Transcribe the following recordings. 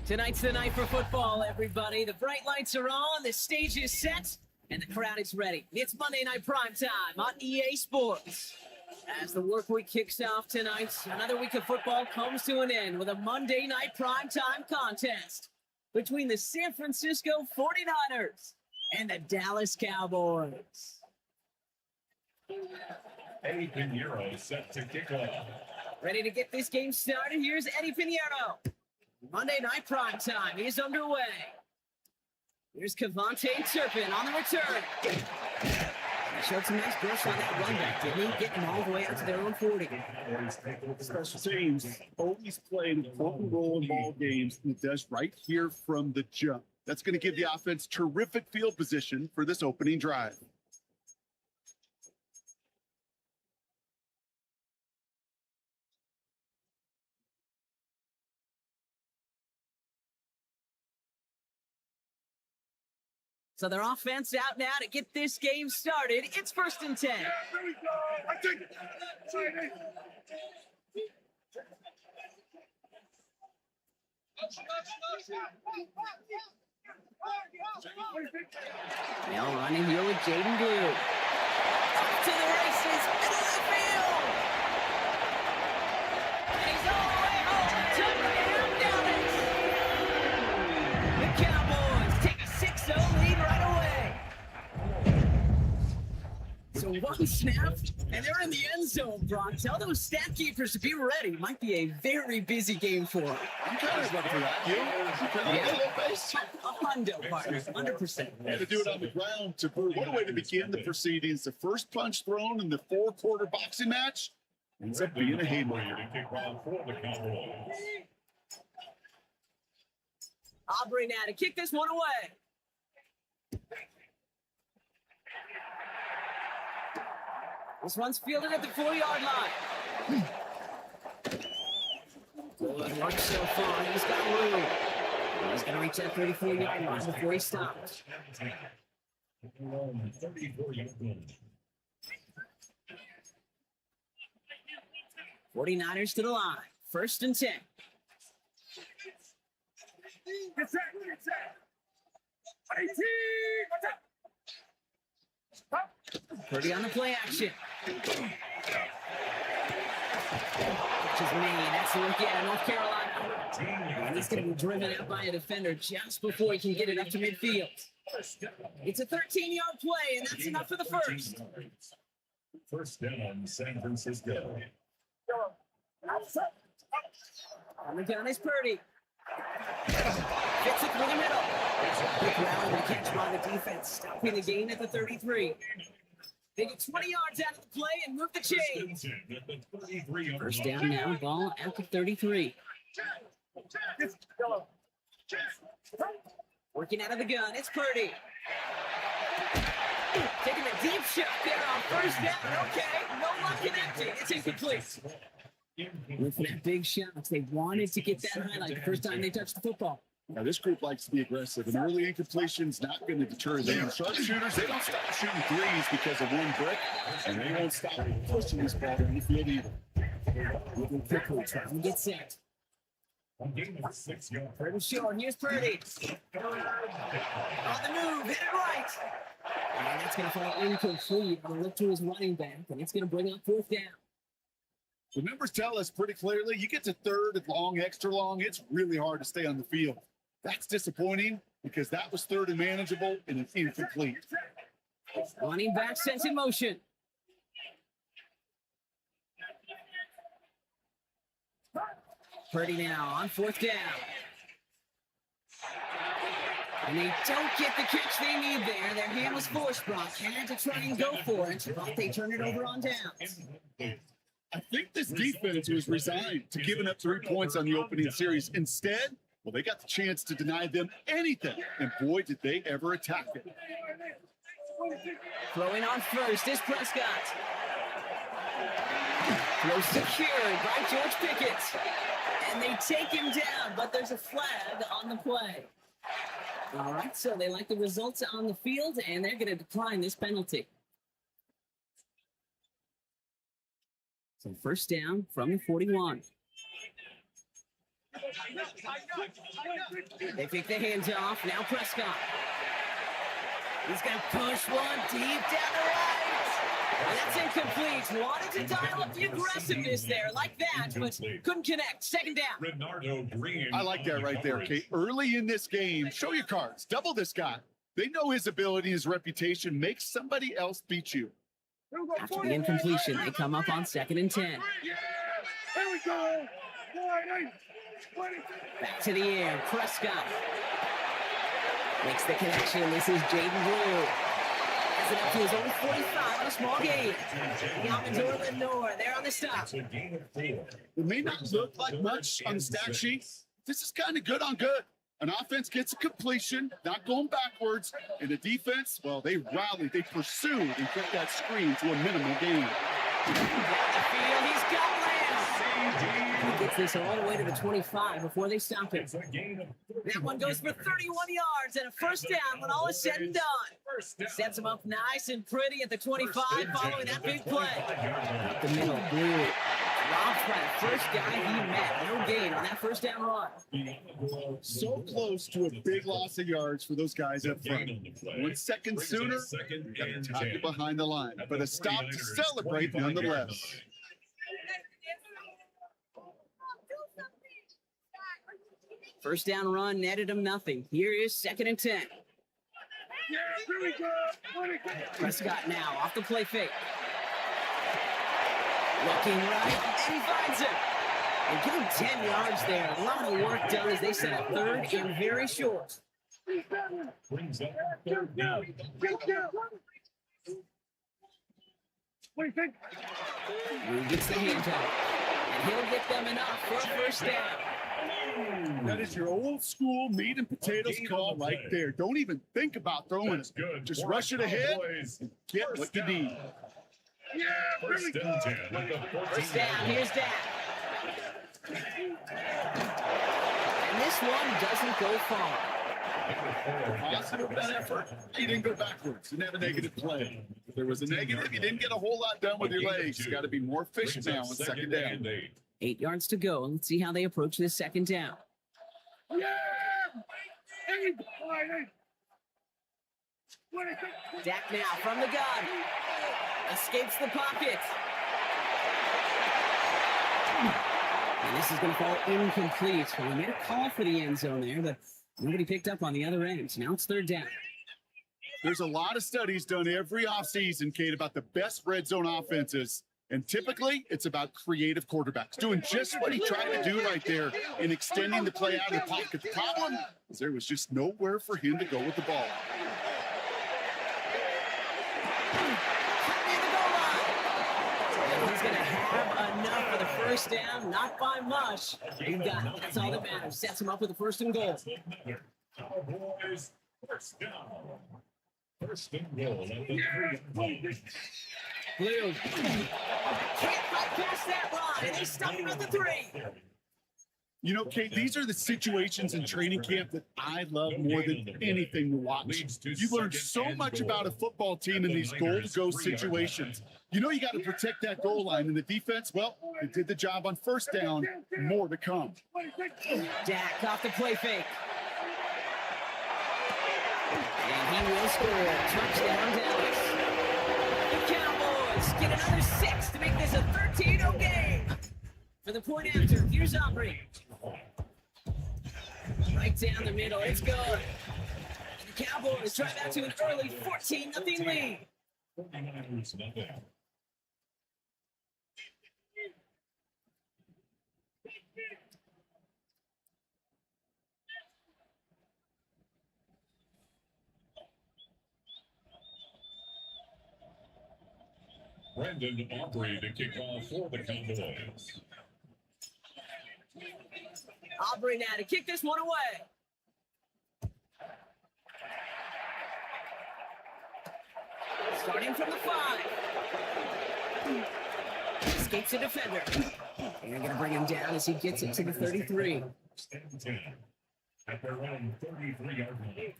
Tonight's the night for football, everybody. The bright lights are on, the stage is set, and the crowd is ready. It's Monday Night Primetime on EA Sports. As the work week kicks off tonight, another week of football comes to an end with a Monday Night Primetime contest between the San Francisco 49ers and the Dallas Cowboys. Eddie Pinheiro set to kick off. Ready to get this game started? Here's Eddie Pinheiro. Monday Night Primetime is underway. Here's Cavante Turpin on the return. He showed some nice burst on that run back, didn't he? Getting all the way out to their own 40. Special teams always play an important role in ball games, and it does right here from the jump. That's going to give the offense terrific field position for this opening drive. So their offense out now to get this game started. It's 1st and 10. There we go. I take it. Now running here with Jaden Blue. Off to the races, middle of the field. And he's all the way home. Touchdown, Dallas. The Cowboys take a 6-0 lead right away. So one snap, and they're in the end zone, Brock. Tell those stat keepers to be ready. Might be a very busy game for them. I'm kind of ready for that. A hundo, partner, 100%. And to do it on the ground, to what a way to begin the proceedings. The first punch thrown in the four-quarter boxing match ends up being a haymaker. Aubrey now to kick this one away. This one's fielded at the 4-yard line. Good work so far. He's got room. He's going to reach that 34-yard line before he stops. 49ers to the line. 1st and 10. Purdy on the play action. Which is me. That's the rookie out of North Carolina. And he's going to be driven out by a defender just before he can get it up to midfield. It's a 13-yard play, and that's enough for the first. First down, San Francisco. On the gun is Purdy. Gets it through the middle. Quick rally to catch by the defense, stopping the gain at the 33. They get 20 yards out of the play and move the chains. First down now, ball at the 33. Working out of the gun, it's Purdy. Taking a deep shot there on first down. Okay, no luck connecting. It's incomplete. With that big shot, they wanted to get that highlight the first time they touched the football. Now, this group likes to be aggressive, and early incompletion's not going to deter them. Sharpshooters, they don't stop shooting threes because of one brick, and they won't stop pushing this ball down the field either. Moving quickly, trying to get set. Purdy short, here's Purdy. On the move, hit it right. And that's going to fall incomplete. Going to look to his running back, and it's going to bring up 4th down. The numbers tell us pretty clearly, you get to 3rd and long, extra long, it's really hard to stay on the field. That's disappointing because that was 3rd and manageable, and it's incomplete. Running back sent in motion. Purdy now on 4th down. And they don't get the catch they need there. Their hand was forced, Brock. Had to try and go for it, but they turn it over on downs. I think this defense was resigned to giving up 3 points on the opening series. Instead, well, they got the chance to deny them anything, and boy, did they ever attack it. Throwing on first is Prescott. Throw secured by George Pickett. And they take him down, but there's a flag on the play. All right, so they like the results on the field, and they're going to decline this penalty. So first down from the 41. They pick the hands off. Now Prescott. He's going to push one deep down the right. And that's incomplete. Wanted to dial up the aggressiveness there like that, but couldn't connect. Second down. Renardo Green. I like that right there, Kate. Early in this game, show your cards. Double this guy. They know his ability, his reputation. Make somebody else beat you. After the incompletion, they come up on 2nd and 10. Here we go. Back to the air. Prescott makes the connection. This is Jaden Blue. Has it up to his own 45 on a small gain. Commodore Lenore, they're on the stop. It's a gain of 4. It may not look like much on the stat sheet. This is kind of good on good. An offense gets a completion, not going backwards, and the defense, well, they rallied, they pursued, and kept that screen to a minimal gain. Down the field, he's got Lamb. He gets this all the way to the 25 before they stop him. It's a gain of 3. That one goes for 31 yards and a first down when all is said and done. First down. Sets him up nice and pretty at the 25 following that big play. Up The middle, Blue. Dropped by the first guy he met. No gain on that first down run. So close to a big loss of yards for those guys up front. 1 second sooner, got to tuck it behind the line, but a stop to celebrate nonetheless. First down run netted him nothing. Here is 2nd and 10. Prescott now off the play fake. Looking right, and he finds him. And give him 10 yards there. A lot of work done as they set up 3rd and very short. Brings up 3rd down. Blue gets the handoff, and he'll get them enough for a first down. That is your old school meat and potatoes call right there. Don't even think about throwing That's it. good. Just for rush it ahead Cowboys. and get what you need. First and 10 at the 14. First down, here's Dak. And this one doesn't go far. Positive that effort. He didn't go backwards. Didn't have a negative play. If there was a negative, you didn't get a whole lot done with your legs. You got to be more efficient now on 2nd down. and 8. 8 yards to go, and let's see how they approach this 2nd down. Dak now from the gun. Escapes the pocket. And this is going to fall incomplete. Well, he made a call for the end zone there, but nobody picked up on the other end. So now it's 3rd down. There's a lot of studies done every offseason, Kate, about the best red zone offenses. And typically, it's about creative quarterbacks doing just what he tried to do right there in extending the play out of the pocket. The problem is there was just nowhere for him to go with the ball. Near the goal line. And he's going to have enough for the first down, not by much. He got it. That's all that matters. Sets him up with a 1st and goal. Cowboys, first down. First and goal at the 3. Blue can't fight past that line. They stuck him at the 3. You know, Kate, these are the situations in training camp that I love more than anything to watch. You learn so much about a football team in these goal-to-go situations. You know you got to protect that goal line, and the defense, well, they did the job on first down. More to come. Dak off the play fake. And he will score. Touchdown, Dallas. The Cowboys get another 6 to make this a 13-0 game. For the point after, here's Aubrey. Right down the middle, it's good. The Cowboys drive out to an early 14-0 lead. 49ers nothing. Brendan Aubrey to kick off for the Cowboys. Aubrey now to kick this one away. Starting from the 5. Escapes a defender. And they're going to bring him down as he gets it to the 33. First and 10 at their own 33-yard line.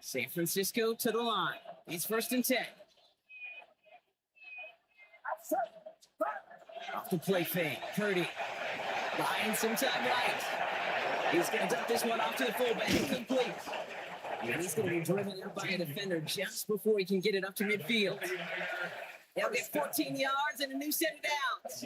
San Francisco to the line. It's first and 10. Off the play fake. Purdy buying some time right. He's going to dump this one off to the fullback. Complete. And he's going to be driven out by a defender just before he can get it up to midfield. They'll get 14 yards and a new set of downs.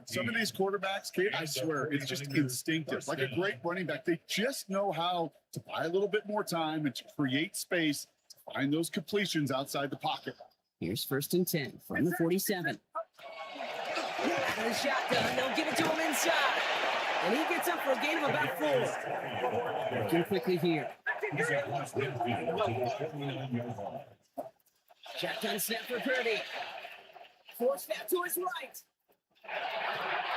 Some of these quarterbacks, Kate, I swear, it's just instinctive. Like a great running back, they just know how to buy a little bit more time and to create space to find those completions outside the pocket. Here's first and 10 from the 47. Out of the shotgun, they'll give it to him inside. And he gets up for a gain of about 4. Working quickly here. Shotgun snap for Purdy. Force snap to his right.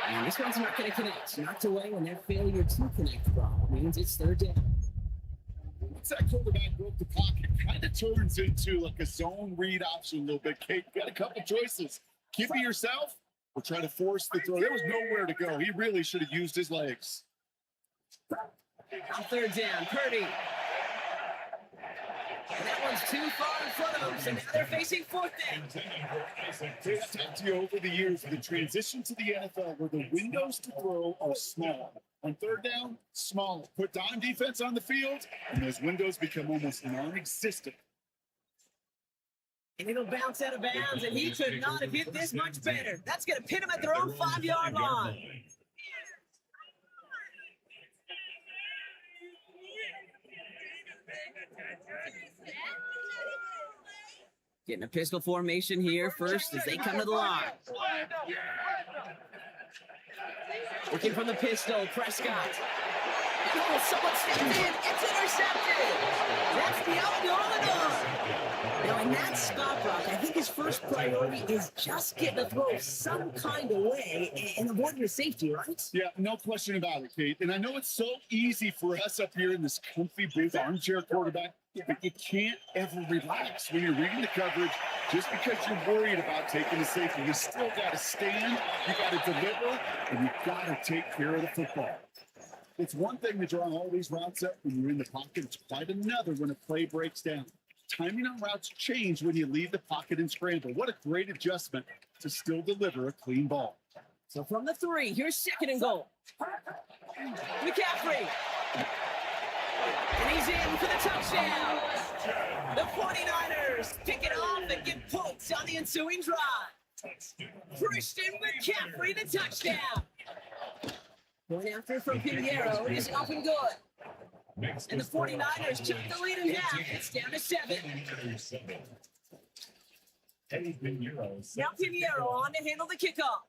And this one's not going to connect. Knocked away, and that failure to connect means it's third down. Once that quarterback broke the pocket, it kind of turns into like a zone read option a little bit. Kate, got a couple choices. Keep it yourself or try to force the throw. There was nowhere to go. He really should have used his legs. On third down, Purdy. And that one's too far in front of them, so now they're facing fourth down. I've talked to you over the years, the transition to the NFL where the windows to throw are small. On third down, smaller. Put dime defense on the field, and those windows become almost non-existent. And it'll bounce out of bounds, and he could not have hit this much better. That's going to pin him at their own 5-yard line. Getting a pistol formation here first as they come to the line. Looking from the pistol, Prescott. Oh, someone stepped in. It's intercepted. That's the on. Now, in that spot, Brock, I think his first priority is just getting the throw some kind of way and avoiding the safety, right? Yeah, no question about it, Kate. And I know it's so easy for us up here in this comfy booth, armchair quarterback, but you can't ever relax when you're reading the coverage. Just because you're worried about taking the safety, you still got to stand, you got to deliver, and you got to take care of the football. It's one thing to draw all these routes up when you're in the pocket. It's quite another when a play breaks down. Timing on routes change when you leave the pocket and scramble. What a great adjustment to still deliver a clean ball. So from the 3, here's second and goal. McCaffrey. And he's in for the touchdown. The 49ers pick it off and get points on the ensuing drive. Christian McCaffrey, the touchdown. Point after from Pinheiro is up and good. And the 49ers took the lead in half. It's down to 7. Now Pinheiro on to handle the kickoff.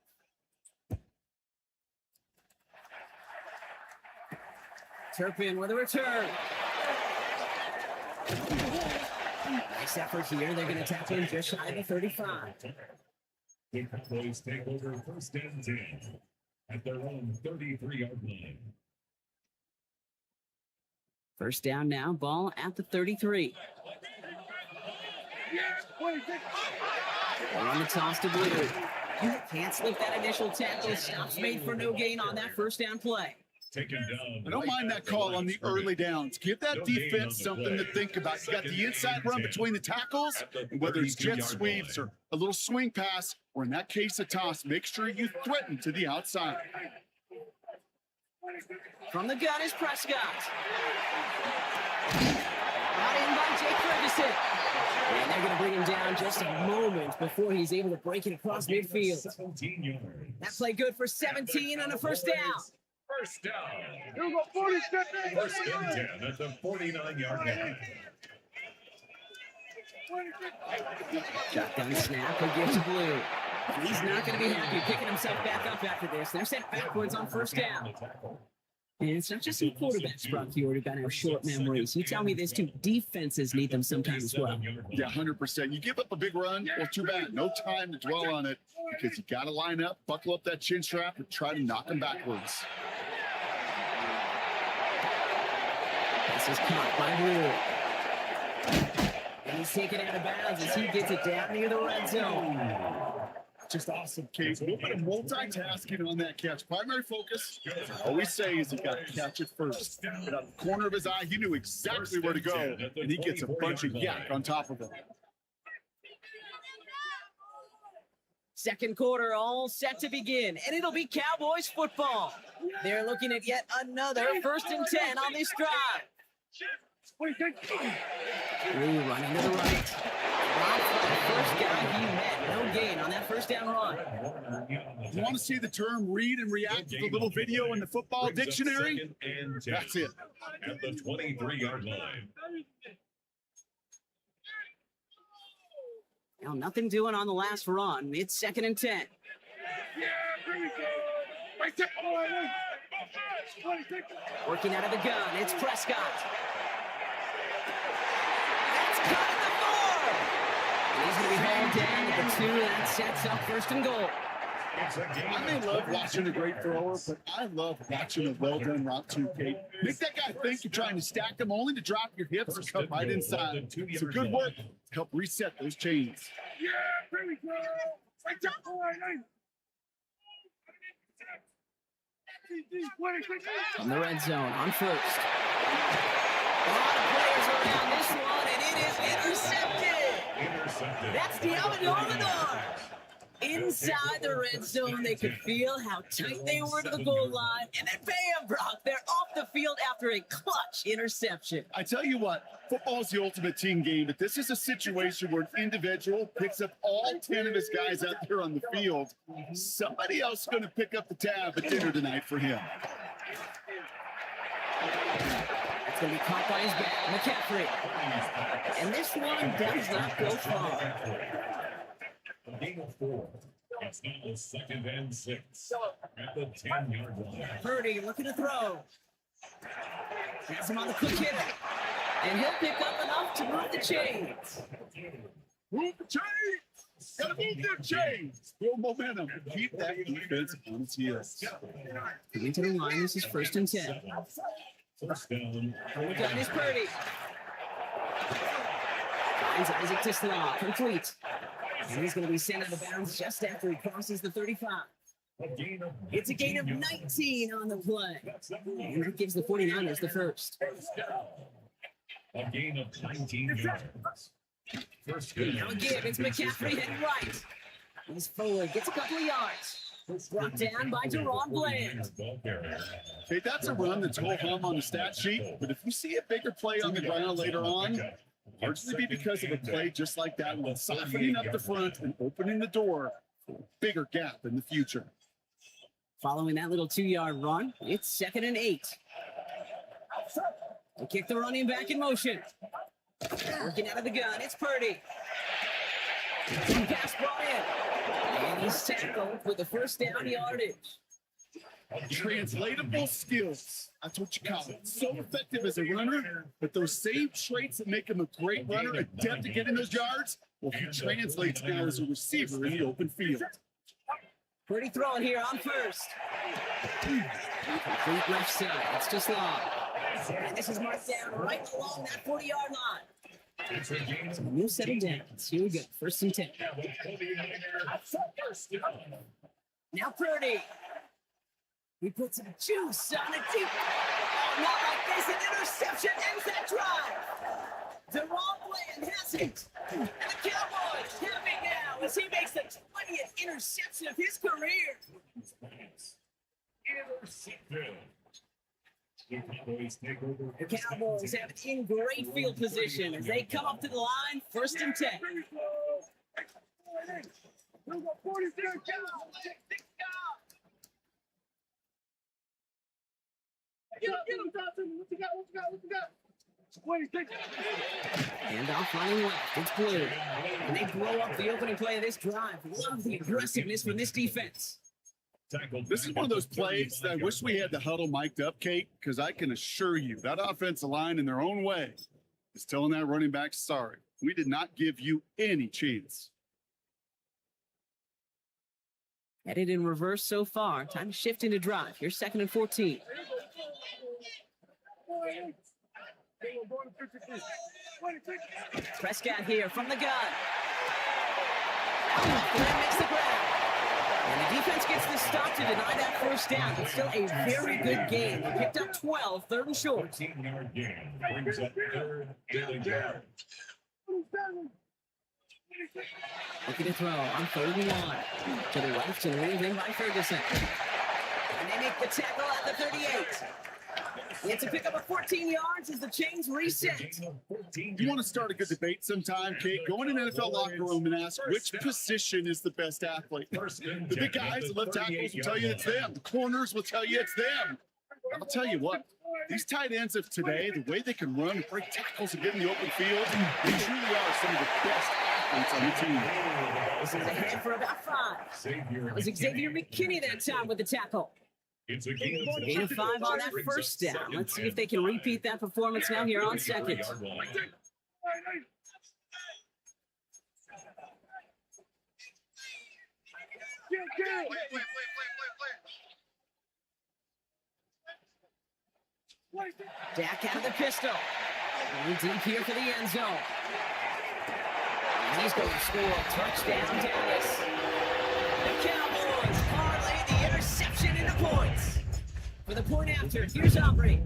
Turpin with a return. Nice effort here. They're going to tackle him just shy of the 35. The Cowboys take over first and 10 at their own 33-yard line. First down now, ball at the 33. On the toss to Blue. Can't slip that initial tackle. Stops made for no gain on that first down play. Taken down. I don't mind that call on the early downs. Give that defense something to think about. You got the inside run between the tackles, and whether it's jet sweeps or a little swing pass, or in that case, a toss, make sure you threaten to the outside. From the gun is Prescott. Brought in by Jake Ferguson. And they're going to bring him down just a moment before he's able to break it across midfield. 17 yards. That play good for 17 on a first down. First down. First and 10 at the 49-yard line. Shotgun snap, he'll give to Blue. He's not going to be happy picking himself back up after this. They're sent backwards on first down. And it's not just some quarterbacks, Brock, you already got to have short memories. You tell me this too, defenses need them sometimes as well. Yeah, 100%. You give up a big run, well, too bad. No time to dwell on it because you got to line up, buckle up that chin strap, and try to knock them backwards. This is caught by Blue. And he's taken out of bounds as he gets it down near the red zone. Just awesome, Kate. A little bit of multitasking on that catch. Primary focus, as I always say, is he got to catch it first. But out the corner of his eye, he knew exactly where to go, and he gets a bunch of yak on top of it. Second quarter all set to begin, and it'll be Cowboys football. They're looking at yet another 1st and 10 on this drive. Blue running to the right. Rock for the first guy he met. No gain on that first down run. You want to see the term read and react to the little video in the football dictionary? That's it. At the 23-yard line. Now, nothing doing on the last run. It's 2nd and 10. Working out of the gun. It's Prescott. That's cut at the 4. And he's going to be hauled down at the 2. That sets up 1st and goal. I may love watching a great thrower, but I love watching a well-done route too, Kate. Make that guy think you're trying to stack them only to drop your hips and cut right inside. Some good work to help reset those chains. From the red zone on 1st. A lot of players around this one, and it is intercepted. That's Deommodore. Inside the red zone, they could feel how tight they were to the goal line, and then bam, Brock, they're off the field after a clutch interception. I tell you what, football's the ultimate team game, but this is a situation where an individual picks up all 10 of his guys out there on the field. Somebody else is going to pick up the tab at dinner tonight for him. That's going to be caught by his back, McCaffrey. And this one does not go far. Gain of 4. It's now 2nd and 6 at the 10-yard line. Purdy looking to throw. Has him on the quick hitter. And he'll pick up enough to move the chains. Move the chains! Gotta move their chains! Build momentum. Keep that defense on its heels. Coming to the line, this is 1st and 10. First down. Look at this Purdy. Finds Isaac to Slaw. Complete. And he's going to be sent out of bounds just after he crosses the 35. It's a gain of 19 on the play. And that gives the 49ers the first. A gain of 19 yards. First down. Now again, it's McCaffrey heading right. He's forward, gets a couple of yards. Brought down by Deron Bland. Okay, that's a run that's whole hum on the stat sheet, but if you see a bigger play on the ground later on, largely be because of a play just like that one, softening up the front and opening the door for a bigger gap in the future. Following that little 2-yard run, it's 2nd and 8. They kick the running back in motion. Working out of the gun, it's Purdy. Pass brought in. And he's tackled with the first down yardage. Translatable skills. That's what you call it. So effective as a runner, but those same traits that make him a great runner, adept at getting those yards, well, he translates now as a receiver in the open field. Purdy throwing here on 1st. Complete left side. It's just long. And this is marked down right along that 40-yard line. So new set of downs. Here we go. 1st and 10. Now Purdy. He puts some juice on it deep. Oh, not like this. An interception ends that drive. Deron Bland has it. And the Cowboys have it now as he makes the 20th interception of his career. Intercepted. The Cowboys have it in great field position as they come up to the line, 1st and 10. And off running left, it's Blue. And they blow up the opening play of this drive. Love the aggressiveness from this defense. This is one of those plays that I wish we had the huddle mic'd up, Kate, because I can assure you that offensive line in their own way is telling that running back, sorry, we did not give you any chance. Headed in reverse so far. Time to shift into drive. Here's 2nd and 14. Prescott here from the gun. That makes the grab. And the defense gets the stop to deny that first down. It's still a very good game. They picked up 12, third and short. 14-yard gain brings up third daily yard. Looking to throw on 31. To the left and lead in by Ferguson. And they make the tackle at the 38. It's a pickup of 14 yards as the chains reset. You want to start a good debate sometime, Kate? Go in an NFL locker room and ask which position is the best athlete. The big guys, the left tackles will tell you it's them. The corners will tell you it's them. I'll tell you what, these tight ends of today, the way they can run and break tackles and get in the open field, they truly are some of the best athletes on the team. This is ahead for about 5. That was Xavier McKinney that time with the tackle. It's a gain Gain of 5 on that first down. Let's see if they can repeat that performance now here on second. Dak out of the pistol. Going deep here for the end zone. And he's going to score a touchdown, Dallas. The Cowboys parlay the interception into points. For the point after, here's Aubrey.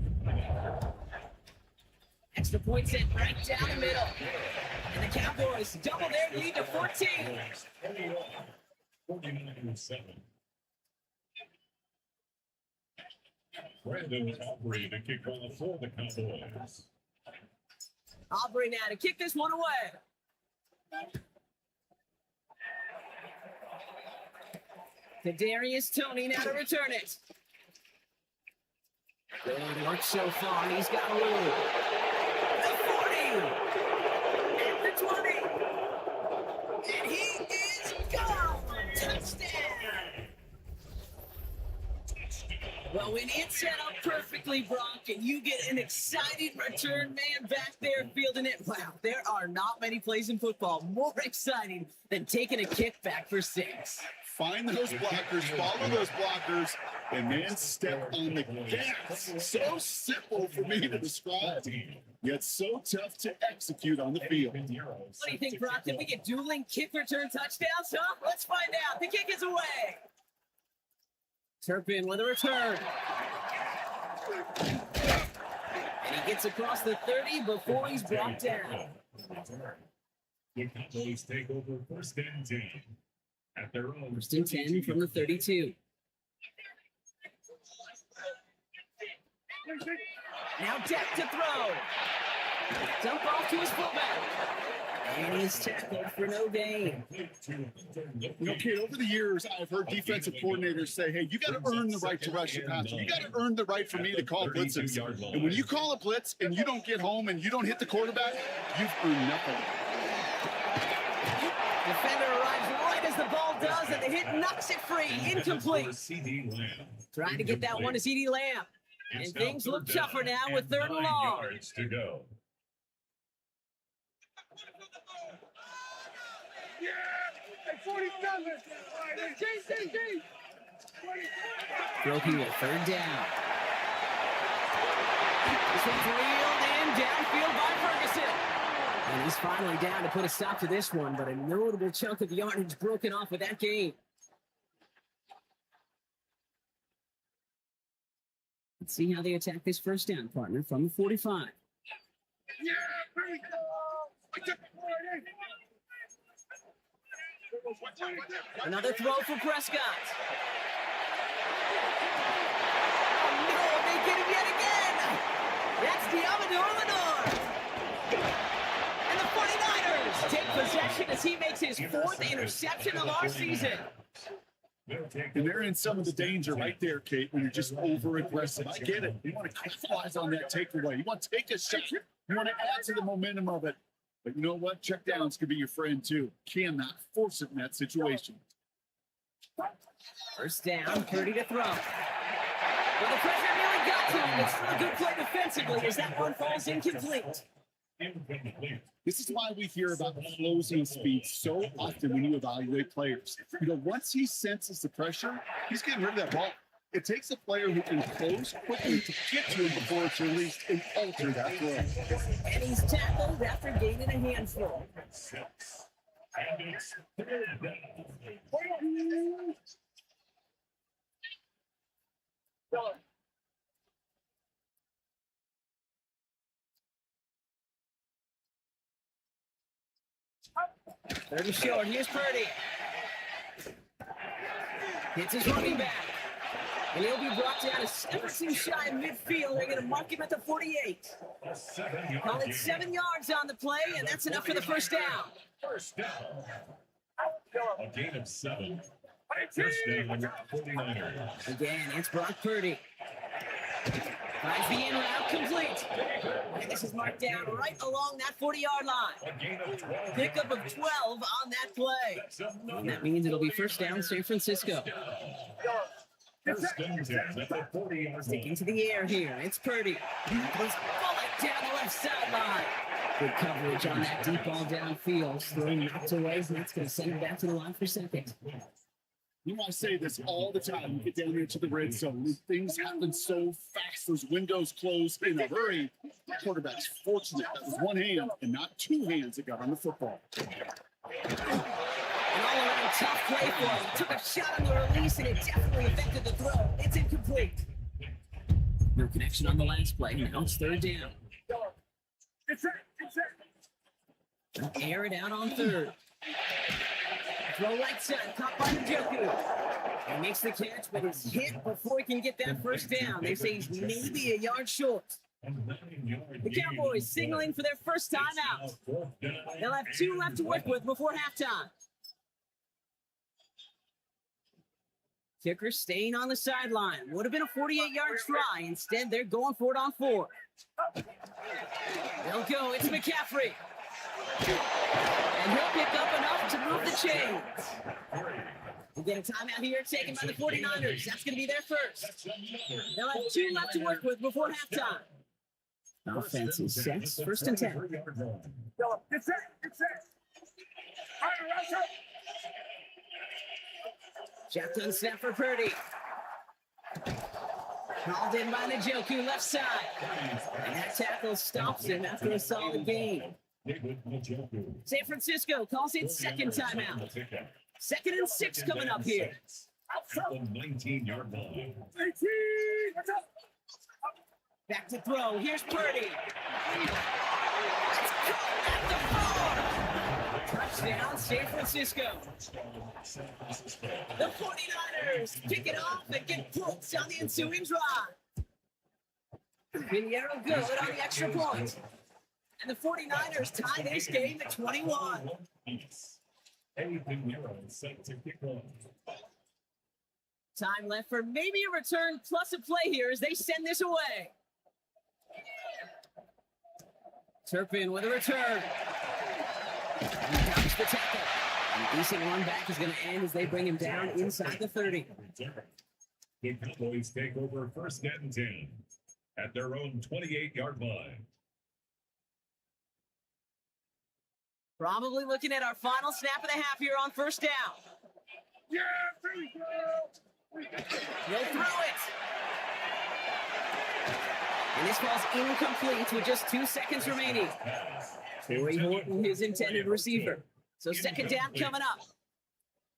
Extra point set right down the middle. And the Cowboys double their lead to 14. 49-7. Brandon Aubrey to kick off for the Cowboys. Aubrey now to kick this one away. Kadarius Toney now to return it. Good work so far. He's got room. The 40. And the 20. And he is gone. Touchdown. Well, when it's set up perfectly, Brock, and you get an exciting return man back there fielding it, wow, there are not many plays in football more exciting than taking a kick back for 6. Find those blockers, follow those blockers, and then step on the gas. So simple for me to describe, yet so tough to execute on the field. What do you think, Brock? Did we get dueling kick return touchdowns, huh? Let's find out. The kick is away. Turpin with a return. And he gets across the 30 before he's brought down. The Cowboys take over first and 10 at their own. First and 10 from the 32. Now Dak to throw. Dump off to his fullback. And he's tackled for no gain. Kid, over the years, I've heard defensive coordinators say, hey, you got to earn the right to rush your passer. You got to earn the right for me to call blitzes. And when you call a blitz and you don't get home and you don't hit the quarterback, you've earned nothing. Defender arrives right as the ball does, and the hit knocks it free. Incomplete. Trying to get that one to CeeDee Lamb. And things look tougher now with 3rd and long. Yards to go. Brokey with 3rd down. This one's reeled in downfield by Ferguson. And he's finally down to put a stop to this one, but a notable chunk of yardage broken off with that gain. Let's see how they attack this first down, partner, from the 45. Another throw for Prescott. Oh, no, they get him yet again. That's Diamador Lenore. And the 49ers take possession as he makes his 4th interception of our season. And they're in some of the danger right there, Kate, when you're just over-aggressive. I get it. You want to capitalize on that takeaway. You want to take a shot. You want to add to the momentum of it. But you know what? Checkdowns could be your friend, too. Cannot force it in that situation. First down, 30 to throw. Well, the pressure nearly got to him. It's still a good play defensively as that one falls incomplete. This is why we hear about closing speed so often when you evaluate players. Once he senses the pressure, he's getting rid of that ball. It takes a player who can close quickly to get to him before it's released and alter that throw. And he's tackled after gaining a handful. 6. And it's third down. Third and short. Here's Purdy. Hits his running back. And he'll be brought down a step or two shy of midfield. They're going to mark him at the 48. Call it 7 yards on the play, and that's enough for the first down. First down. A gain of 7. First down, 49ers. Again, it's Brock Purdy. Finds the in route complete. And this is marked down right along that 40-yard line. A gain of 12. Pickup of 12 on that play. And that means it'll be first down San Francisco. First and 10 at the 40-yard Sticking line. to the air here. It's Purdy. Goes bullet down the left sideline. Good coverage on that deep ball downfield. Throwing knocked away, and that's going to send him back to the line for second. You know, I say this all the time. You get down here to the red zone. Things happen so fast. Those windows close in a hurry. The quarterback's fortunate. That was one hand and not two hands that got on the football. An all-around tough play for him. Took a shot on the release, and it definitely affected the throw. It's incomplete. No connection on the last play. Now it's third down. Air it out on third. Throw right side, caught by Njoku. He makes the catch, but he's hit before he can get that first down. They say he's maybe a yard short. The Cowboys signaling for their first time out. They'll have 2 left to work with before halftime. Kicker staying on the sideline. Would have been a 48-yard try. Instead, they're going for it on 4. They'll go. It's McCaffrey. And he'll pick up enough to move the chains. We get a timeout here taken by the 49ers. That's going to be their first. They'll have 2 left to work with before halftime. Offense is set. First and 10. Shotgun snap for Purdy. Called in by Njoku, left side. And that tackle stops him after a solid gain. San Francisco calls it second timeout. 2nd and 6 coming up here. The 19-yard line. Back to throw. Here's Purdy. It's caught at the 4. Touchdown, San Francisco. The 49ers pick it off and get points on the ensuing drive. Pinheiro good on the extra point. And the 49ers tie this game at 21. Eddie Pinheiro set to kick off. Time left for maybe a return plus a play here as they send this away. Turpin with a return. And dodge the tackle. And decent run back is going to end as they bring him down inside the 30. The Cowboys take over first and 10 at their own 28-yard line. Probably looking at our final snap of the half here on first down. Yeah, He'll throw it. And this ball's incomplete with just 2 seconds remaining. Corey Horton, his intended receiver. So second down coming up.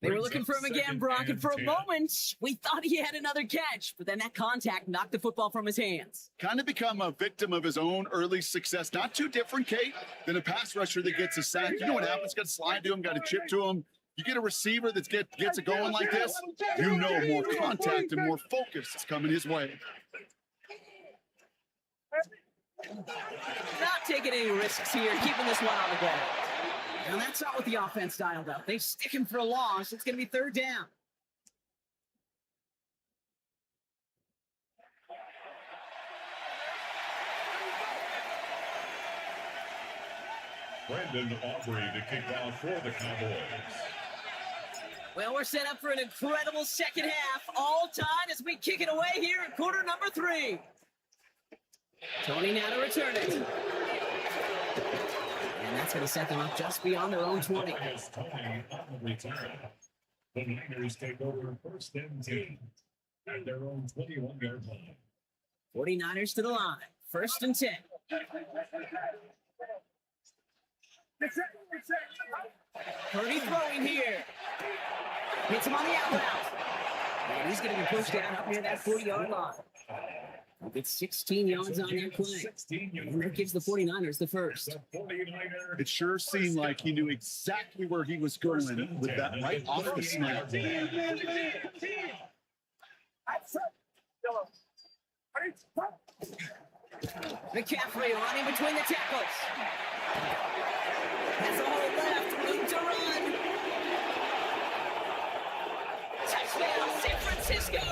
They were looking for him again, Brock, and for a moment, we thought he had another catch, but then that contact knocked the football from his hands. kind of become a victim of his own early success. Not too different, Kate, than a pass rusher that gets a sack. You know what happens? Got to slide to him, got to chip to him. You get a receiver that gets it going like this, you know more contact and more focus is coming his way. Not taking any risks here, keeping this one on the ground. And that's not what the offense dialed up. They stick him for a loss. It's going to be third down. Brandon Aubrey to kick off for the Cowboys. Well, we're set up for an incredible second half. All tied as we kick it away here in quarter number 3. Tony now to return it. And that's going to set them up just beyond their own 20. Tony on the return. The Niners take over first and 10 at their own 21-yard line. 49ers to the line. 1st and 10. Purdy throwing here. Hits him on the out route. And he's going to be pushed down up near that 40-yard line. He gets 16 yards on that play. And that gives the 49ers the first. It sure seemed like he knew exactly where he was going with that right off the snap. McCaffrey running between the tackles. Has a hole left. Room to run. Touchdown, San Francisco.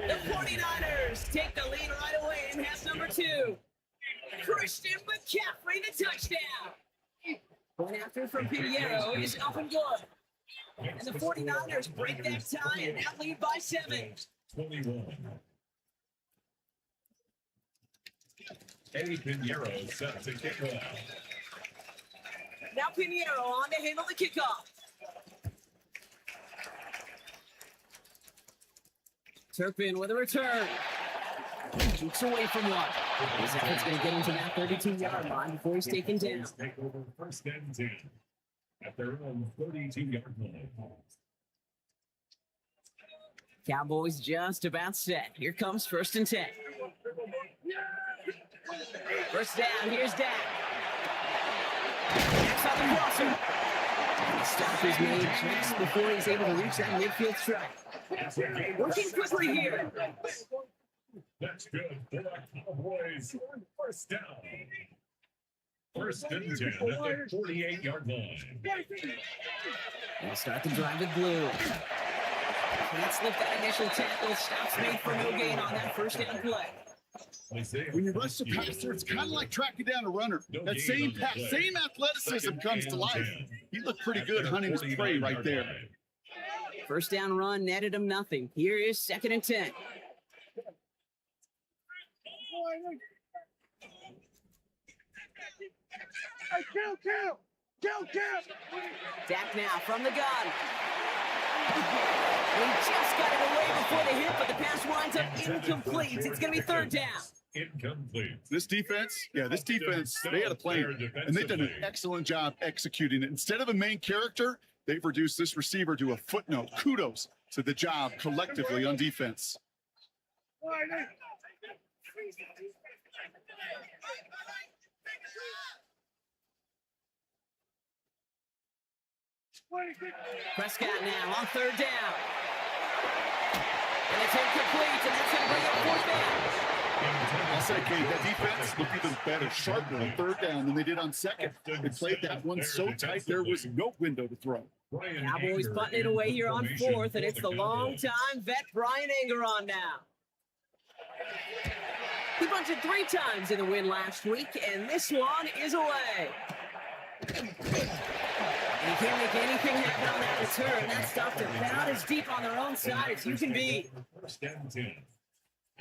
The 49ers take the lead right away in half number 2. Christian McCaffrey, the touchdown. Going after from Pinheiro is up and good. And the 49ers break that tie and now lead by 7. 21. Eddie Pinheiro set to kick off. Now Pinheiro on to handle the kickoff. Turpin with a return. Jukes away from one. His effort's going to get him to that 32-yard line before he's taken down. Take over 1st and 10 at their own 32-yard line. Cowboys just about set. Here comes 1st and 10. First down, here's Dak. Dak's on the crosser. The stop is made just before he's able to reach that midfield strike. Working quickly here. That's good for the Cowboys. 1st down. 1st and 10 at the 48-yard line. They'll start the drive with blue. Can't slip that initial tackle. Stops made for no gain on that 1st down play. When you rush the passer, it's kind of like tracking down a runner. That same athleticism comes to life. He looked pretty good hunting his prey right there. 1st down run netted him nothing. Here is 2nd and 10. Dak now from the gun. He just got it away before the hit, but the pass winds up incomplete. It's going to be 3rd down. Incomplete. This defense, they had a plan, and they've done an excellent job executing it. Instead of a main character, they've reduced this receiver to a footnote. Kudos to the job collectively on defense. Prescott now on 3rd down. And it's incomplete, and that's going to bring up 4th down. I'll say, Kate, that defense looked even better, sharper on 3rd down than they did on 2nd. They played that one so tight there was no window to throw. Cowboys putting it away here on 4th, and it's the long-time vet Brian Anger on now. He bunted 3 times in the win last week, and this one is away. You can't make anything happen on that return. That stuffed about as deep on their own side as you can be. 1st and 10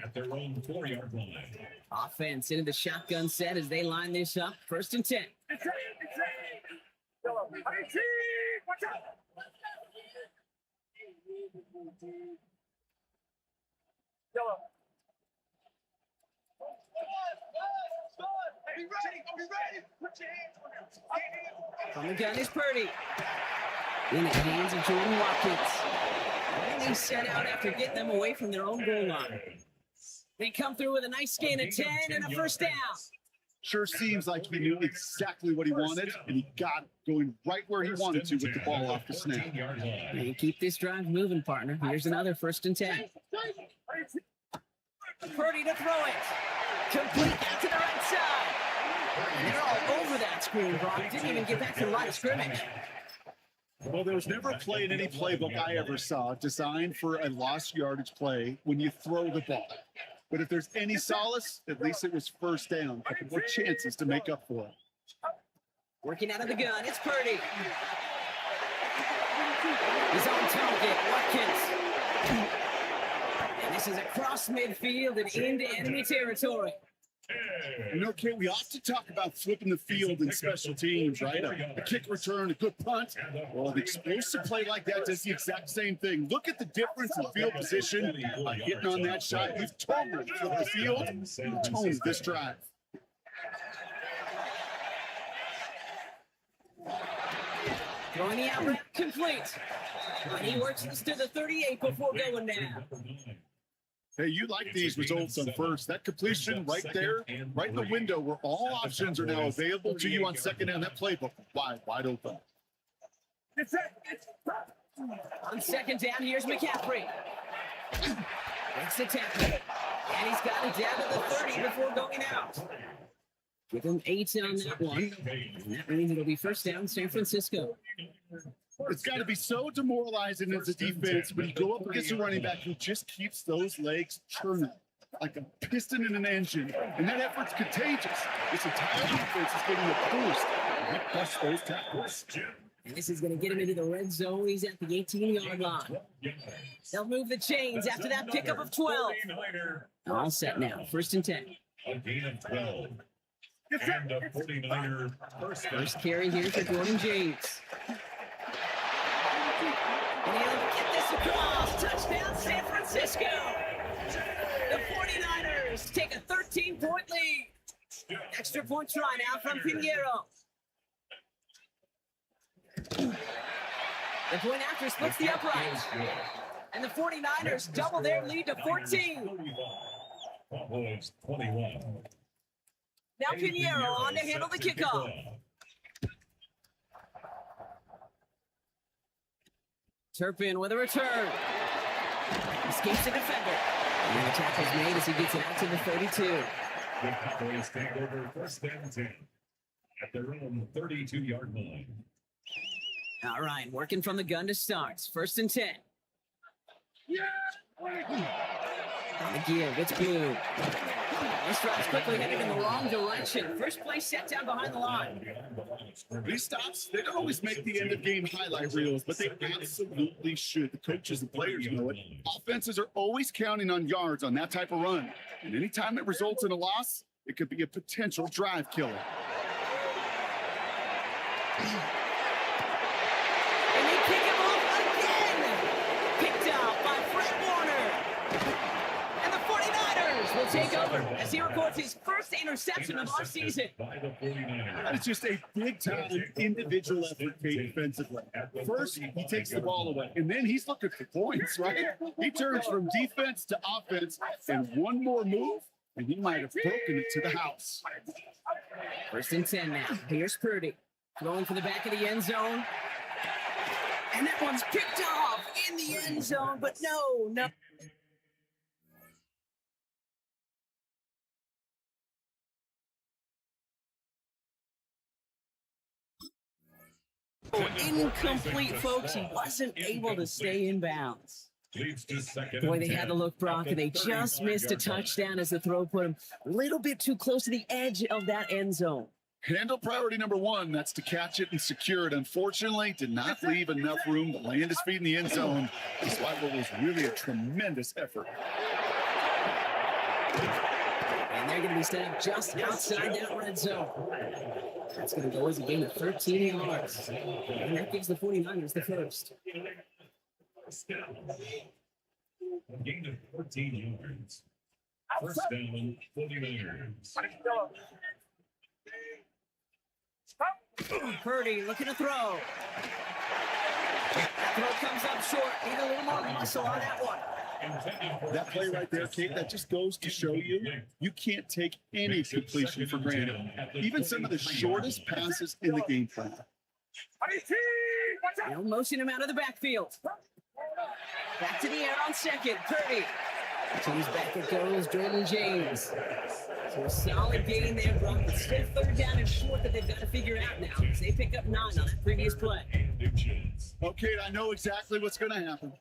at their own 4-yard line. Offense into the shotgun set as they line this up. 1st and 10. From the gun is Purdy. In the hands of Jordan Watkins. And they set out after getting them away from their own goal line. They come through with a nice gain of 10 and a 1st down. Sure seems like he knew exactly what he wanted, and he got going right where he wanted to with the ball off the snap. And keep this drive moving, partner. Here's another 1st and 10. Purdy to throw it. Complete out to the right side. And they're all over that screen, Brock. Didn't even get back to the line of scrimmage. Well, there was never a play in any playbook I ever saw designed for a lost yardage play when you throw the ball. But if there's any solace, at least it was 1st down. A couple more chances to make up for it. Working out of the gun, it's Purdy. He's on target, Watkins. And this is across midfield and into enemy territory. You know, Kate, we often talk about flipping the field in special teams, right? A kick return, a good punt. Well, the explosive play like that does the exact same thing. Look at the difference in field position by hitting on that shot. You've totally flipped the field and toned this drive. Throwing the out route complete. And he works this to the 38 before going down. Hey, you like these results on first. That completion right there, right in the window where all options are now available to you on second down. That playbook wide open. On second down, here's McCaffrey. Makes the tackle. And he's got it down to the 30 before going out. Give him 8 on that one. And that means it'll be first down, San Francisco. It's got to be so demoralizing as a defense when you go up against a running back who just keeps those legs churning like a piston in an engine. And that effort's contagious. This entire defense is getting a boost. And he busts those tackles. And this is going to get him into the red zone. He's at the 18-yard line. They'll move the chains after that pickup of 12. All set now. First and 10. A gain of 12. And a 49er First carry here for Jordan James. And he'll get this across. Touchdown, San Francisco. The 49ers take a 13-point lead. Extra point try now from Pinheiro. The point after splits the upright. And the 49ers double their lead to 14. Cowboys 21. Now Pinheiro on to handle the kickoff. Turpin with a return. Escapes the defender. And the tackle's made as he gets it out to the 32. The Cowboys take over first and 10 at their own 32-yard line. All right, working from the gun to start. First and 10. McGee gets blue. This drive's quickly headed in the wrong direction. First play set down behind the line. These stops, they don't always make the end of game highlight reels, but they absolutely should. The coaches and players know it. Offenses are always counting on yards on that type of run. And anytime it results in a loss, it could be a potential drive killer. And they kick him off again. Picked out by Fred Warner. And the 49ers will take over as he records his first interception of our season. That is just a big-time individual effort defensively. First, he takes the ball away, and then he's looking for points, right? He turns from defense to offense, and one more move, and he might have broken it to the house. First and 10 now. Here's Purdy. Throwing for the back of the end zone. And that one's picked off in the end zone, but no. Incomplete, folks. He wasn't able to stay in bounds. Boy, they had to look, Brock, and they just missed a touchdown as the throw put him a little bit too close to the edge of that end zone. Handle priority number one, that's to catch it and secure it. Unfortunately, did not leave enough room to land his feet in the end zone, despite what was really a tremendous effort. And they're going to be standing just outside that red zone. That's going to go as a gain of 13 yards. And that gives the 49ers the first. A gain of 14 yards. First down, 49ers. Purdy looking to throw. That throw comes up short. Need a little more muscle on that one. That play right there, Kate, that just goes to show you can't take any completion for granted. Even some of the shortest passes in the game plan. They'll motion him out of the backfield. Back to the air on second. Purdy. He's back it goes, Jordan James. So a solid gain there, Brock. It's still third down and short that they've got to figure out now. They pick up 9 on that previous play. Okay, I know exactly what's going to happen.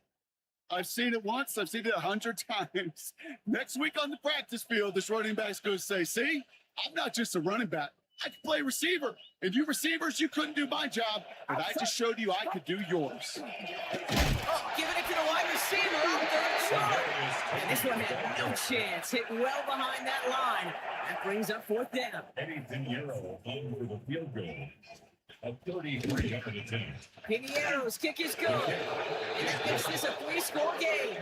I've seen it once. I've seen it 100 times. Next week on the practice field, this running back's going to say, see, I'm not just a running back. I could play receiver. And you receivers, you couldn't do my job, but I just showed you I could do yours. Oh, giving it to the wide receiver off the chart. And this one had no chance. Hit well behind that line. That brings up fourth down. Eddie Pinheiro on for the field goal. A 33-yard attempt. Pinheiro's kick is good. And that makes this a 3-score game.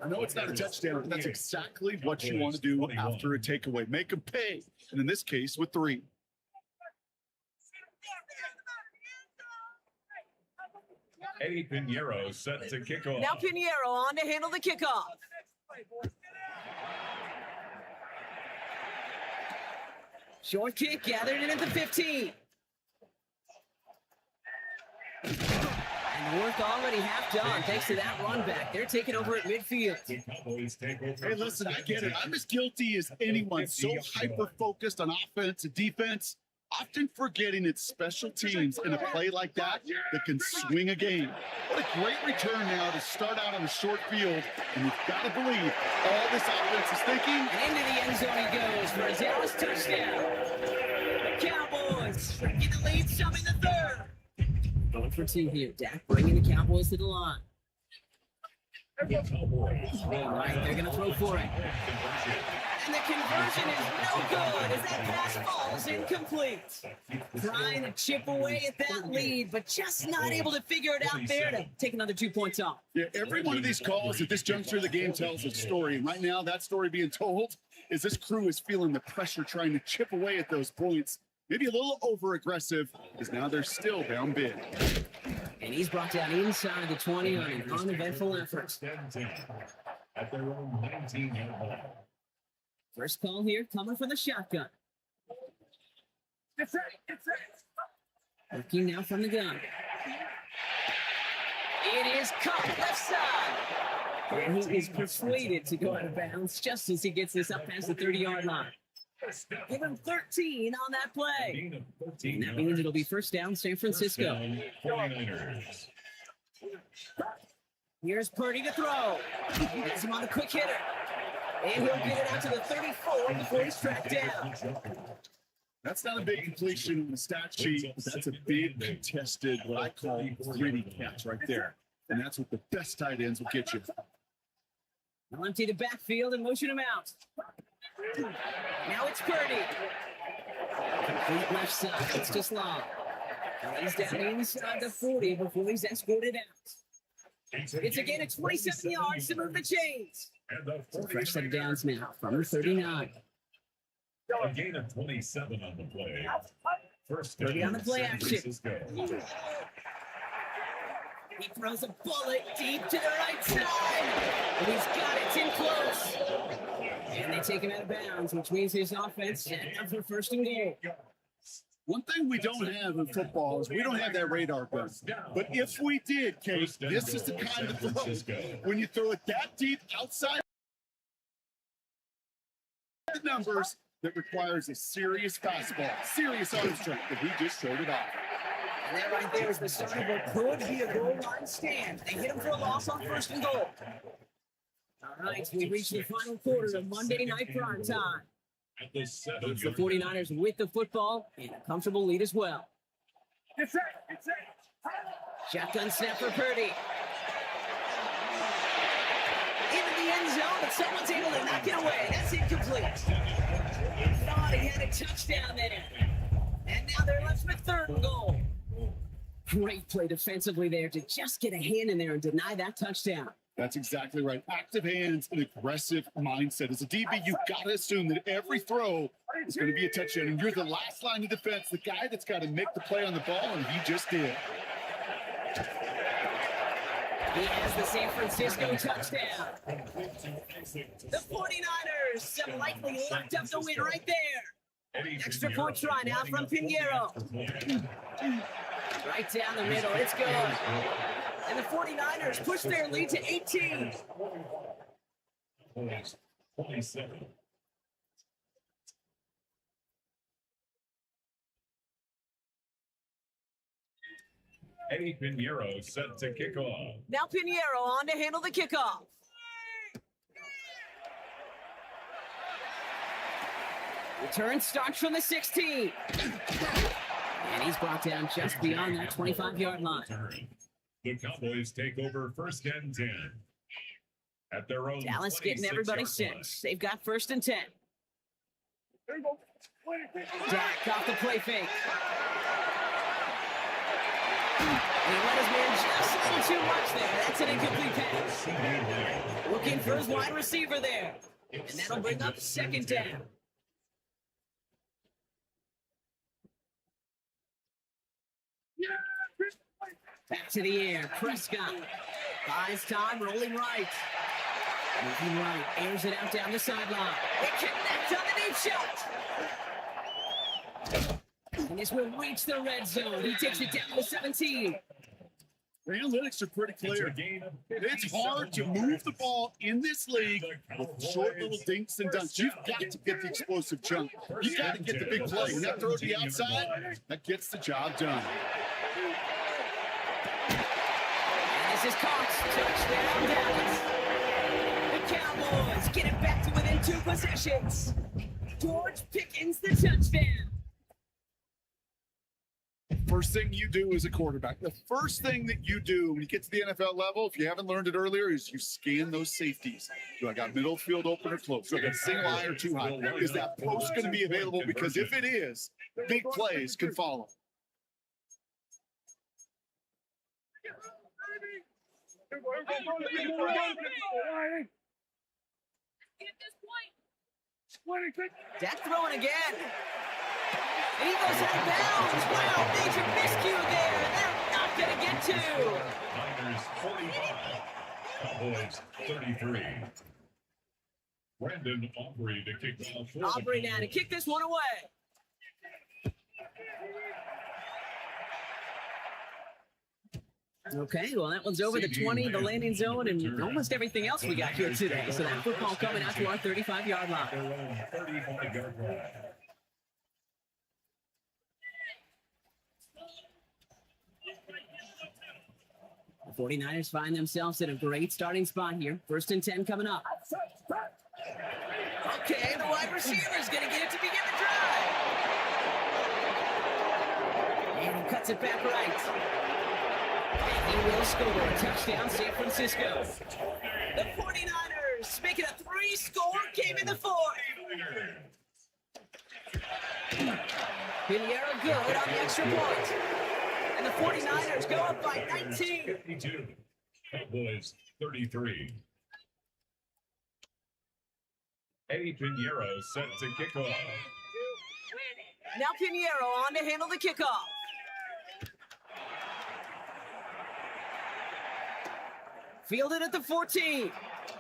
I know it's not a touchdown, but that's exactly what you want to do after a takeaway. Make them pay. And in this case, with 3. Eddie Pinheiro set to kick off. Now Pinheiro on to handle the kickoff. Short kick gathered in at the 15. And work already half done thanks to that run back. They're taking over at midfield. Hey, listen, I get it. I'm as guilty as anyone. So hyper-focused on offense and defense, often forgetting it's special teams in a play like that can swing a game. What a great return now to start out on a short field. And you've got to believe all this offense is thinking. And into the end zone he goes for a Dallas touchdown. The Cowboys get the lead, some in the third. Going for 2 here. Dak bringing the Cowboys to the line. All right, they're going to throw for it. And the conversion is no good as that pass falls incomplete. Trying to chip away at that lead, but just not able to figure it out there to take another 2 points off. Yeah, every one of these calls at this juncture of the game tells a story. And right now, that story being told is this crew is feeling the pressure trying to chip away at those points. Maybe a little over-aggressive, because now they're still down big. And he's brought down inside the 20 on an uneventful effort. At their own 19-yard line. First call here coming from the shotgun. Working now from the gun. It is caught left side. And he is persuaded to go out of bounds just as he gets this up past the 30-yard line. Give him 13 on that play. And that means it'll be first down, San Francisco. 49ers. Here's Purdy to throw. Gets him on the quick hitter. And he'll get it out to the 34 before he's tracked down. That's not a big completion on the stat sheet, but that's a big contested, what I call gritty catch right there. And that's what the best tight ends will get you. They'll empty the backfield and motion him out. Now it's Purdy. Complete left side. It's just long. He's down inside the 40 before he's escorted out. It's again at 27 yards to move the chains. So fresh set of downs now from the 39. A gain of 27 on the play. First 30 on the play San action. Francisco. He throws a bullet deep to the right side. And he's got it. It's in close. And they take him out of bounds, which means his offense set up for first and goal. One thing we don't have in football is we don't have that radar gun. But if we did, Kate, this is the kind of throw. When you throw it that deep outside the numbers, that requires a serious fastball, serious arm strength, but he just showed it off. And that right there is the start of what could be a goal line stand. They hit him for a loss on first and goal. All right, we reached the final quarter of Monday Night Prime Time. It's the 49ers with the football and a comfortable lead as well. Shotgun snap for Purdy. Into the end zone, but someone's able to knock it away. That's incomplete. Thought he had a touchdown there. And now they're left with third and goal. Great play defensively there to just get a hand in there and deny that touchdown. That's exactly right. Active hands and aggressive mindset. As a DB, you've got to assume that every throw is going to be a touchdown. And you're the last line of defense, the guy that's got to make the play on the ball, and he just did. He has the San Francisco touchdown. The 49ers have likely locked up the win right there. Extra point try now from Pinheiro. Right down the middle. It's good. And the 49ers push their lead to 18. 27. Eddie Pinheiro set to kick off. Now Pinheiro on to handle the kickoff. Return starts from the 16. And he's brought down just beyond that 25-yard line. The Cowboys take over 1st and 10. At their own Dallas getting everybody set. They've got 1st and 10. Dak off the play fake. And he let his man just a little too much there. That's an incomplete pass. Looking for his wide receiver there. And that'll bring up 2nd down. Back to the air. Prescott buys time, rolling right. Moving right, airs it out down the sideline. It connects on the deep shot. And this will reach the red zone. He takes it down to the 17. The analytics are pretty clear. It's hard to move the ball in this league with short little dinks and dunks. You've got to get the explosive chunk. You've got to get the big play. And that throw to the outside, that gets the job done. And this is caught. Touchdown, Dallas. The Cowboys get it back to within 2 possessions. George Pickens, the touchdown. First thing you do as a quarterback, the first thing that you do when you get to the NFL level, if you haven't learned it earlier, is you scan those safeties. Do I got middle field open or close? Do I got single high or too high? Is that post going to be available? Because if it is, big plays can follow. Dak throwing again. And he goes out of bounds. Wow, major miscue there. They're not going to get to. Niners 45, Cowboys 33. Brandon Aubrey to kick off. Aubrey now to kick this one away. Okay, well, that one's over the 20, the landing zone, and almost everything else we got here today. So that football coming out to our 35-yard line. 35-yard line. The 49ers find themselves in a great starting spot here. 1st and 10 coming up. Okay, the wide receiver's going to get it to begin the drive. And he cuts it back right. And he will score. Touchdown, San Francisco. The 49ers making a 3-score game in the 4th. Pinheiro good on the extra point. And the 49ers go up by 19. 52. Cowboys 33. Eddie Pinheiro set to kick off. Now Pinheiro on to handle the kickoff. Fielded at the 14.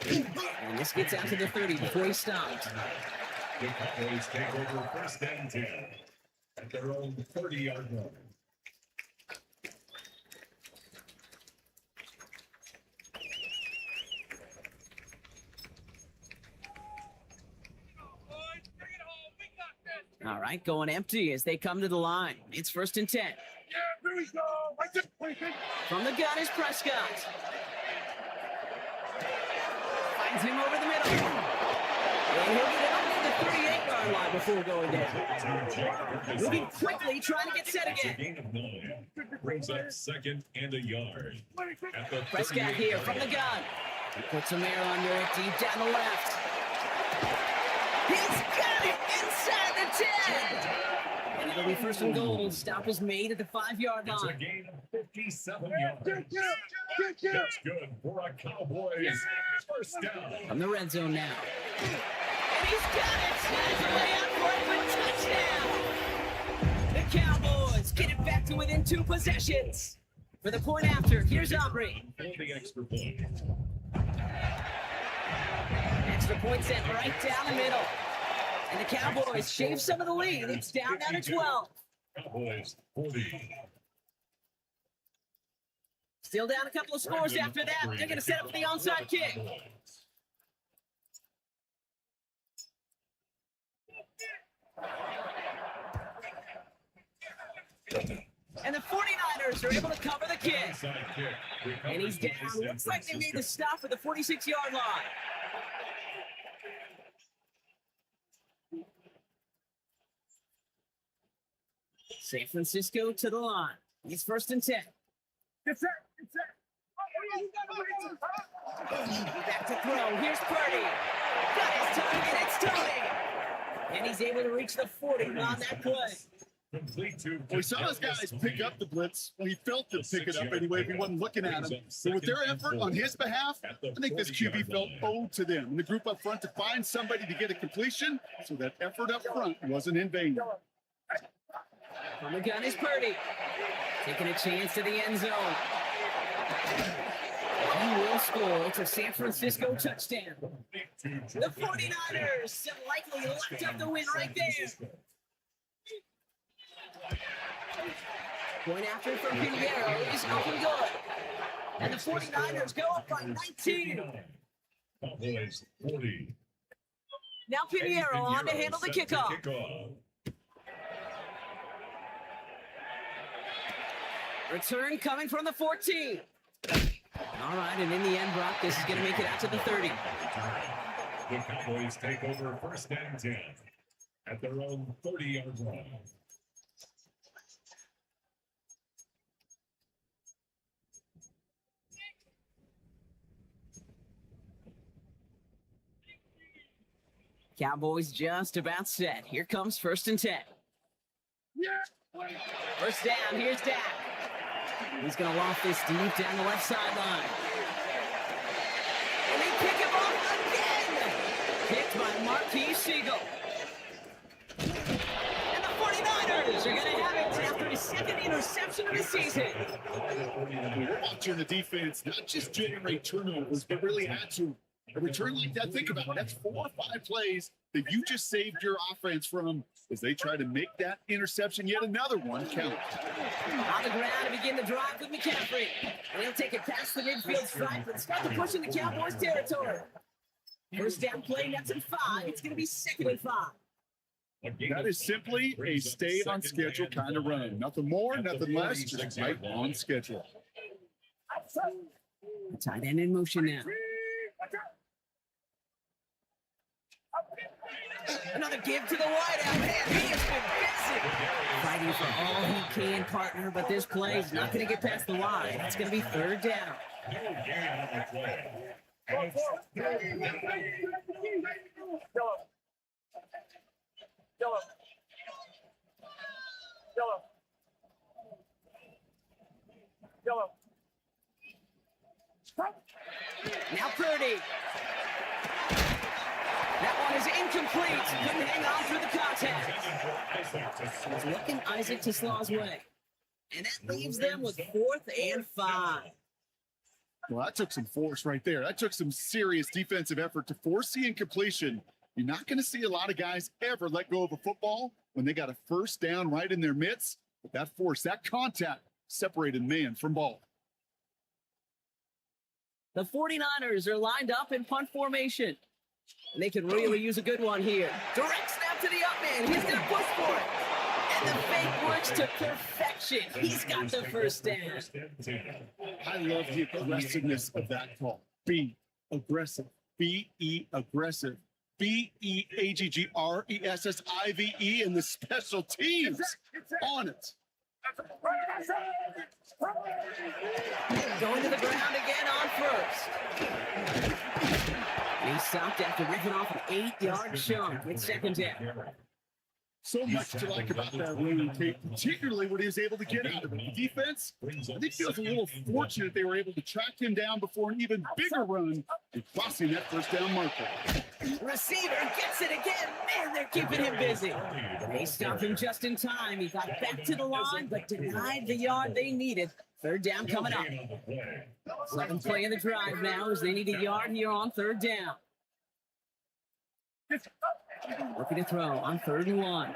And this gets out to the 30 before he stopped. The Cowboys take over 1st and 10 at their own 30-yard line. All right, going empty as they come to the line. It's 1st and 10. Yeah, here we go. From the gun is Prescott. Finds him over the middle. And he'll get it up to the 38-yard line before going down. Moving quickly, trying to get set again. Gain of 9 brings up 2nd and a yard. At the Prescott here from the gun. He puts some air under it, deep down the left. He's got it inside the 10. And it'll be 1st and goal. Stop is made at the 5-yard It's a line. gain of 57 yards. That's good for a Cowboys 1st down. From the red zone now. And he's got it. Snags it way out for it, but touchdown. The Cowboys get it back to within 2 possessions. For the point after, here's Aubrey. For the extra point. Extra point sent right down the middle. And the Cowboys shave some of the lead. It's down to 12. Cowboys 40. Still down a couple of scores after that. They're going to set up the onside kick. And the 49ers are able to cover the kick. Onside kick. And he's down. Looks like they made the stop at the 46-yard line. San Francisco to the line. It's 1st and 10. Back to throw. Here's Purdy. Got his target. It's Tony. And he's able to reach the 40 on that play. Complete to We saw those guys pick up the blitz. Well, he felt them pick it up anyway if he wasn't looking at him. So with their effort on his behalf, I think this QB felt owed to them. And the group up front to find somebody to get a completion, so that effort up front wasn't in vain. From the gun is Purdy. Taking a chance to the end zone. He will score. It's a San Francisco touchdown. The 49ers likely locked up the win right there. Point after from Pinheiro is up and good. And the 49ers go up by 19. Cowboys 40. Now Pinheiro on to handle the kickoff. Return coming from the 14. All right, and in the end, Brock, this is going to make it out to the 30. The Cowboys take over 1st and 10 at their own 30-yard line. Cowboys just about set. Here comes 1st and 10. First down, here's Dak. He's going to loft this deep down the left sideline. And they pick him off again. Picked by Marquise Siegel. And the 49ers are going to have it after his 2nd interception of the season. We're watching the defense not just generate turnovers, but really add to a return like that. Think about it. That's 4 or 5 plays that you just saved your offense from as they try to make that interception, yet another one, count. On the ground to begin the drive with McCaffrey. And he'll take it past the midfield stripe and start to push into Cowboys territory. First down play, that's in 5. It's going to be 2nd and 5. That is simply a stay on schedule kind of run. Nothing more, nothing less, just right on schedule. The tight end in motion now. Another give to the wideout. Man, he has been busy. Fighting for all he can, partner, but this play is not going to get past the line. It's going to be 3rd down. Now Purdy. That one is incomplete. Couldn't hang on through the contact. He's looking Isaac Teslaw's way. And that leaves them with 4th and 5. Well, that took some force right there. That took some serious defensive effort to force the incompletion. You're not going to see a lot of guys ever let go of a football when they got a 1st down right in their midst. But that force, that contact, separated man from ball. The 49ers are lined up in punt formation. And they could really use a good one here. Direct snap to the up man. He's going to push for it. And the fake works to perfection. He's got the 1st down. I love the aggressiveness of that call. Be aggressive. B-E aggressive. B-E-A-G-G-R-E-S-S-I-V-E and the special teams on it. Going to the ground again on 1st. And he stopped after ripping off an 8-yard chunk. It's 2nd down. So much to like about that run, Kate, particularly what he was able to get out of it. The defense, I think, feels a little fortunate they were able to track him down before an even bigger run and crossing that 1st down marker. Receiver gets it again. Man, they're keeping him busy. They stopped him just in time. He got back to the line, but denied the yard they needed. 3rd down coming up. 7th play in the drive now as they need a yard here on 3rd down. Looking to throw on 3rd and 1.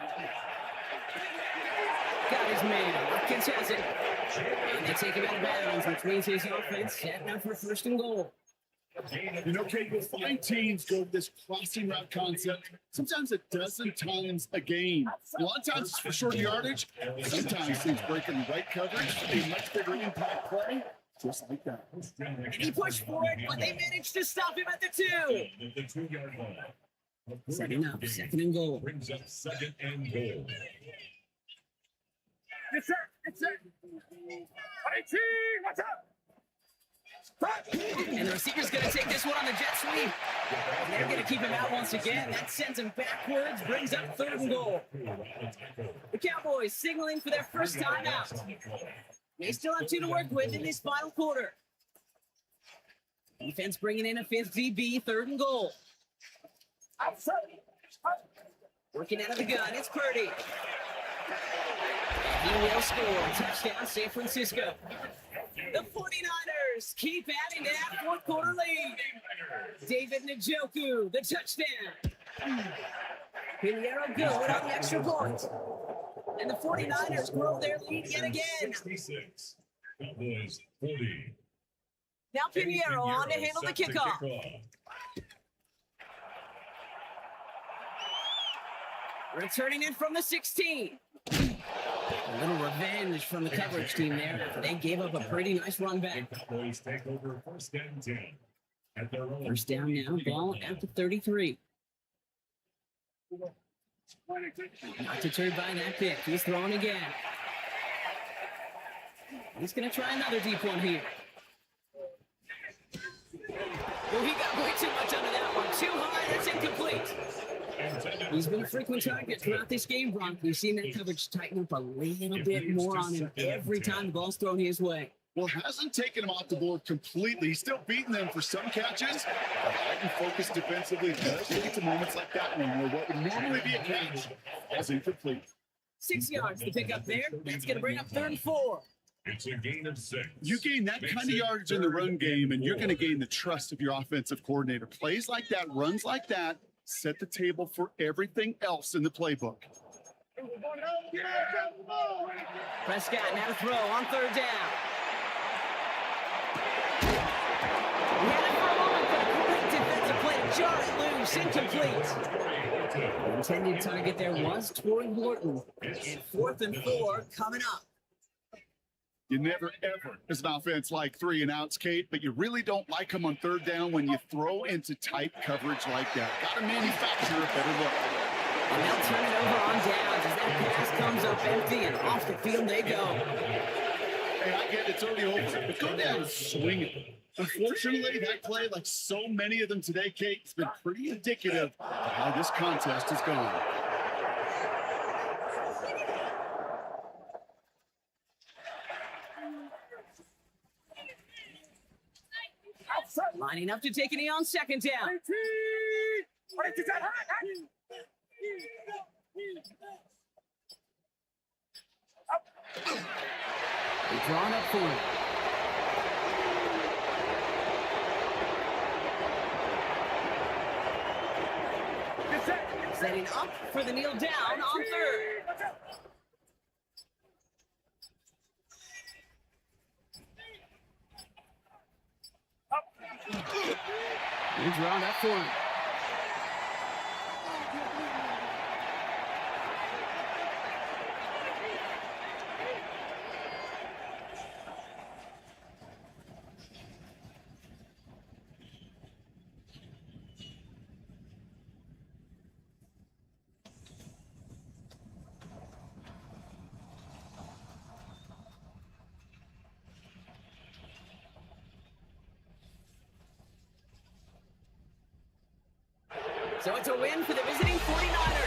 Got his man. Watkins has it. And they take him out of bounds, which means his offense setting up for 1st and goal. You know, Kate, you'll find teams go with this crossing route concept sometimes a dozen times a game. A lot of times it's for short yardage. Sometimes things breaking the right coverage, a much bigger impact play, just like that. He pushed for it, but they managed to stop him at the 2. The 2-yard line. Setting up 2nd and goal. Brings up 2nd and goal. And the receiver's going to take this one on the jet sweep. And they're going to keep him out once again. That sends him backwards, brings up 3rd and goal. The Cowboys signaling for their first timeout. They still have 2 to work with in this final quarter. Defense bringing in a 5th DB, 3rd and goal. Working out of the gun, it's Purdy. And he will score. Touchdown, San Francisco. The 49ers keep adding to that 4th quarter lead. David Njoku, the touchdown. Pinheiro good on the extra point. And the 49ers grow their lead yet again. 66. Cowboys 40. Now Pinheiro on to handle the kickoff. Returning in from the 16. A little revenge from the coverage team there after they gave up a pretty nice run back. Cowboys take over 1st and 10. At their own. First down now, ball at the 33. Not deterred by that pick. He's throwing again. He's going to try another deep one here. Well, he got way too much under that one. Too high, that's incomplete. He's been a frequent target throughout this game, Bronk. We've seen that coverage tighten up a little bit more on him every time the ball's thrown his way. Well, hasn't taken him off the board completely. He's still beating them for some catches. But heightened focus defensively does lead to moments like that one where what would normally be a catch is incomplete. 6 yards to pick up there. That's going to bring up 3rd and 4. It's a gain of 6. You gain that kind of yardage in the run game, and you're going to gain the trust of your offensive coordinator. Plays like that, runs like that, set the table for everything else in the playbook. Prescott now to throw on 3rd down. He had it for a moment, but a great defensive play to jar it loose, incomplete. The intended target there was Torrey Horton. And 4th and 4 coming up. You never, ever, as an offense, like 3 and outs, Kate, but you really don't like them on 3rd down when you throw into tight coverage like that. Got to manufacture a better look. And they'll turn it over on downs as that pass comes up empty and off the field they go. Hey, I get it's already over, but go down and swing it. Unfortunately, that play, like so many of them today, Kate, has been pretty indicative of how this contest is going. Lining up to take a knee on 2nd down. They're drawn up for it. Setting up for the kneel down on 3rd. They're drawn up for it. So it's a win for the visiting 49ers.